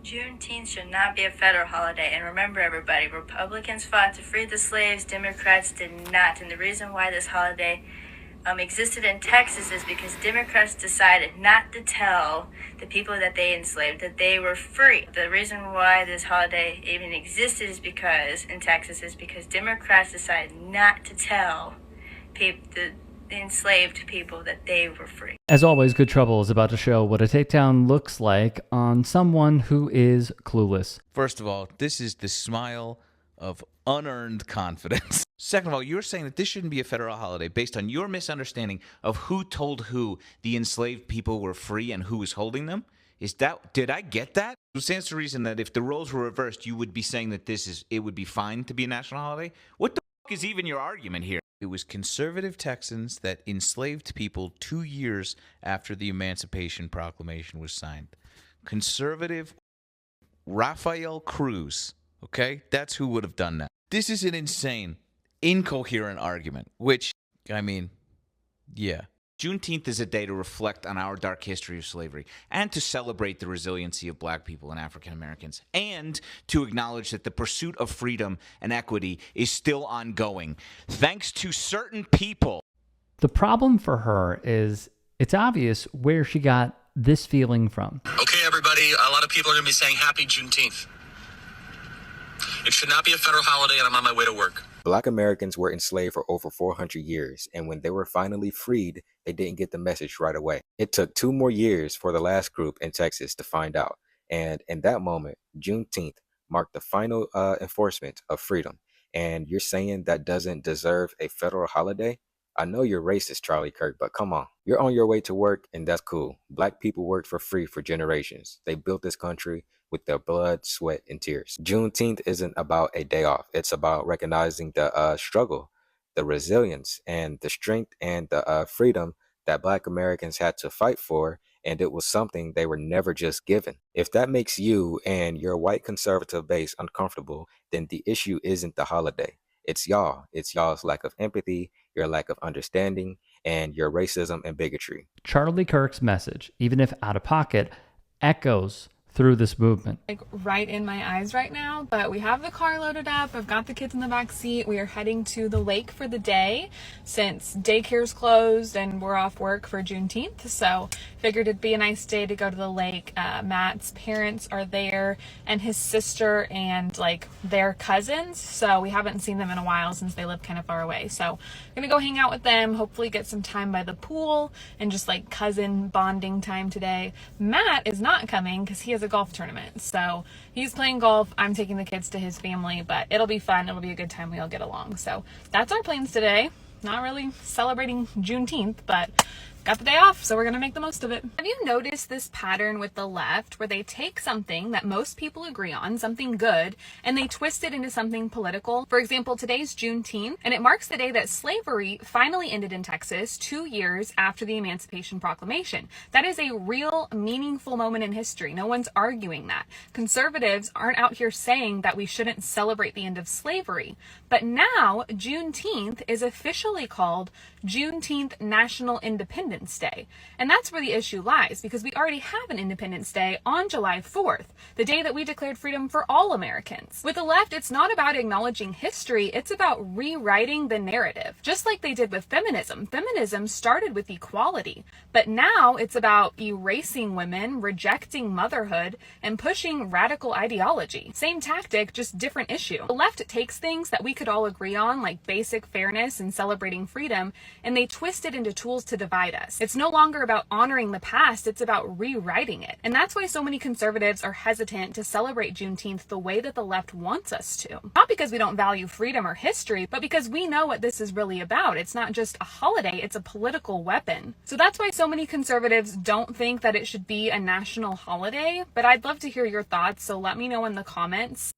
Juneteenth should not be a federal holiday. And remember, everybody, Republicans fought to free the slaves, Democrats did not. And the reason why this holiday existed in Texas is because Democrats decided not to tell the people that they enslaved that they were free. The reason why this holiday even existed is because in Texas is because Democrats decided not to tell the enslaved people that they were free. As always, Good Trouble is about to show what a takedown looks like on someone who is clueless. First of all, this is the smile of unearned confidence. Second of all, you're saying that this shouldn't be a federal holiday based on your misunderstanding of who told who the enslaved people were free and who was holding them? Did I get that? It stands to reason that if the roles were reversed, you would be saying that it would be fine to be a national holiday? What the fuck is even your argument here? It was conservative Texans that enslaved people 2 years after the Emancipation Proclamation was signed. Conservative Rafael Cruz, okay? That's who would have done that. This is an insane, incoherent argument, which, I mean, yeah. Juneteenth is a day to reflect on our dark history of slavery and to celebrate the resiliency of black people and African Americans and to acknowledge that the pursuit of freedom and equity is still ongoing, thanks to certain people. The problem for her is it's obvious where she got this feeling from. Okay, everybody, a lot of people are going to be saying Happy Juneteenth. It should not be a federal holiday, and I'm on my way to work. Black Americans were enslaved for over 400 years, and when they were finally freed, they didn't get the message right away. It took 2 more years for the last group in Texas to find out, and in that moment, Juneteenth marked the final enforcement of freedom. And you're saying that doesn't deserve a federal holiday? I know you're racist, Charlie Kirk, but come on. You're on your way to work, and that's cool. Black people worked for free for generations. They built this country with their blood, sweat, and tears. Juneteenth isn't about a day off. It's about recognizing the struggle, the resilience, and the strength and the freedom that Black Americans had to fight for, and it was something they were never just given. If that makes you and your white conservative base uncomfortable, then the issue isn't the holiday. It's y'all. It's y'all's lack of empathy, your lack of understanding, and your racism and bigotry. Charlie Kirk's message, even if out of pocket, echoes through this movement. Like right in my eyes right now, but we have the car loaded up. I've got the kids in the back seat. We are heading to the lake for the day since daycare's closed and we're off work for Juneteenth. So figured it'd be a nice day to go to the lake. Matt's parents are there and his sister and like their cousins. So we haven't seen them in a while since they live kind of far away. So I'm gonna go hang out with them, hopefully get some time by the pool and just like cousin bonding time today. Matt is not coming because he has a golf tournament, so he's playing golf. I'm taking the kids to his family, but it'll be fun. It'll be a good time. We all get along. So that's our plans today. Not really celebrating Juneteenth, but got the day off, so we're gonna make the most of it. Have you noticed this pattern with the left where they take something that most people agree on, something good, and they twist it into something political? For example, today's Juneteenth, and it marks the day that slavery finally ended in Texas 2 years after the Emancipation Proclamation. That is a real, meaningful moment in history. No one's arguing that. Conservatives aren't out here saying that we shouldn't celebrate the end of slavery. But now, Juneteenth is officially called Juneteenth National Independence Day. And that's where the issue lies, because we already have an Independence Day on July 4th, the day that we declared freedom for all Americans. With the left, it's not about acknowledging history, it's about rewriting the narrative. Just like they did with feminism. Feminism started with equality, but now it's about erasing women, rejecting motherhood, and pushing radical ideology. Same tactic, just different issue. The left takes things that we could all agree on, like basic fairness and celebrating freedom, and they twist it into tools to divide us. It's no longer about honoring the past, it's about rewriting it. And that's why so many conservatives are hesitant to celebrate Juneteenth the way that the left wants us to. Not because we don't value freedom or history, but because we know what this is really about. It's not just a holiday, it's a political weapon. So that's why so many conservatives don't think that it should be a national holiday, but I'd love to hear your thoughts, so let me know in the comments.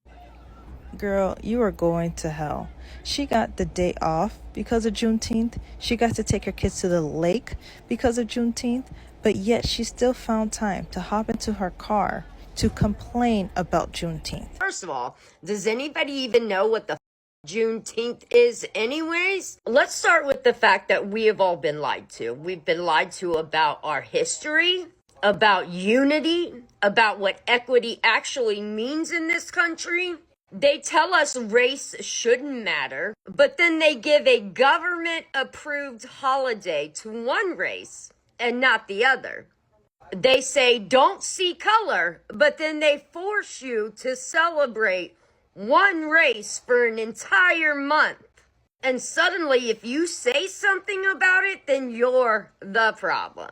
Girl, you are going to hell. She got the day off because of Juneteenth. She got to take her kids to the lake because of Juneteenth. But yet she still found time to hop into her car to complain about Juneteenth. First of all, does anybody even know what the Juneteenth is anyways? Let's start with the fact that we have all been lied to. We've been lied to about our history, about unity, about what equity actually means in this country. They tell us race shouldn't matter, but then they give a government-approved holiday to one race and not the other. They say don't see color, but then they force you to celebrate one race for an entire month. And suddenly, if you say something about it, then you're the problem.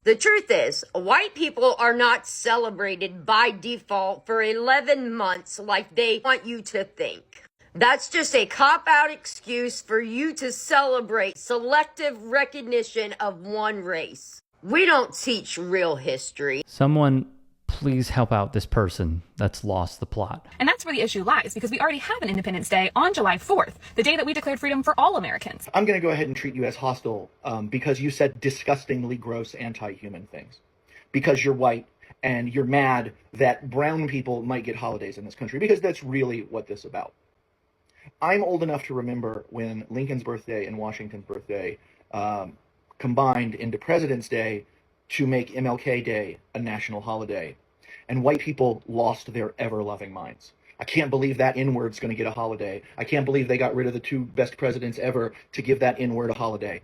The truth is, white people are not celebrated by default for 11 months like they want you to think. That's just a cop-out excuse for you to celebrate selective recognition of one race. We don't teach real history. Someone please help out this person that's lost the plot. And that's where the issue lies, because we already have an Independence Day on July 4th, the day that we declared freedom for all Americans. I'm going to go ahead and treat you as hostile because you said disgustingly gross anti-human things. Because you're white and you're mad that brown people might get holidays in this country, because that's really what this is about. I'm old enough to remember when Lincoln's birthday and Washington's birthday combined into President's Day to make MLK Day a national holiday. And white people lost their ever-loving minds. I can't believe that N-word's going to get a holiday. I can't believe they got rid of the two best presidents ever to give that N-word a holiday.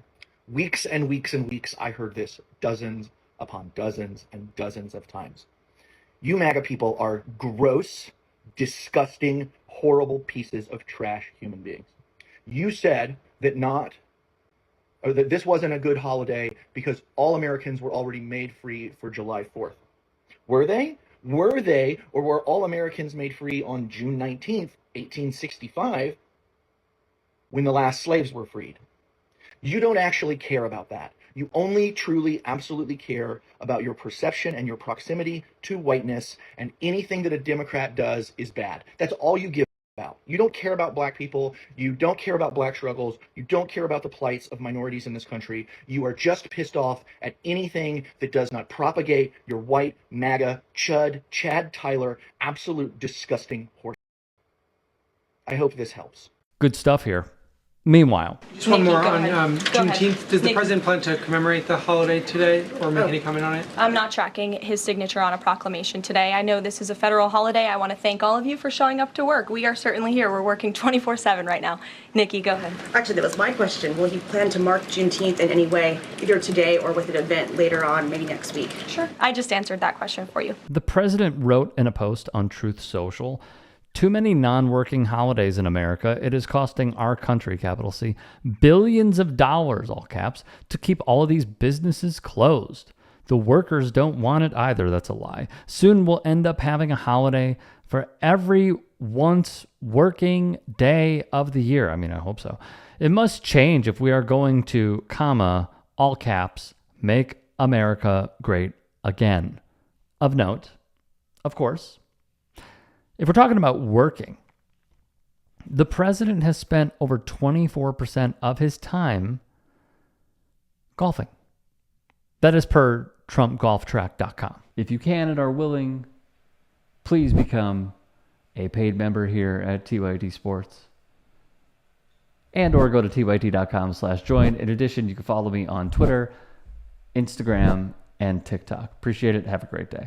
Weeks and weeks and weeks, I heard this dozens upon dozens and dozens of times. You MAGA people are gross, disgusting, horrible pieces of trash human beings. You said that that this wasn't a good holiday because all Americans were already made free for July 4th. Were they? Were they, or were all Americans made free on June 19th, 1865, when the last slaves were freed? You don't actually care about that. You only truly, absolutely care about your perception and your proximity to whiteness, and anything that a Democrat does is bad. That's all you give about. You don't care about black people. You don't care about black struggles. You don't care about the plights of minorities in this country. You are just pissed off at anything that does not propagate your white, MAGA, Chad Tyler, absolute disgusting horse. I hope this helps. Good stuff here. Meanwhile, just one more on Juneteenth. Does the president plan to commemorate the holiday today or make any comment on it? I'm not tracking his signature on a proclamation today. I know this is a federal holiday. I want to thank all of you for showing up to work. We are certainly here. We're working 24/7 right now. Nikki, go ahead. Actually, that was my question. Will he plan to mark Juneteenth in any way, either today or with an event later on, maybe next week? Sure. I just answered that question for you. the president wrote in a post on Truth Social, "Too many non-working holidays in America. It is costing our country, capital C, billions of dollars, all caps, to keep all of these businesses closed. The workers don't want it either." That's a lie. "Soon we'll end up having a holiday for every once working day of the year." I mean, I hope so. "It must change if we are going to, comma, all caps, make America great again." Of note, of course, if we're talking about working, the president has spent over 24% of his time golfing. That is per TrumpGolfTrack.com. If you can and are willing, please become a paid member here at TYT Sports. And or go to tyt.com/join. In addition, you can follow me on Twitter, Instagram, and TikTok. Appreciate it. Have a great day.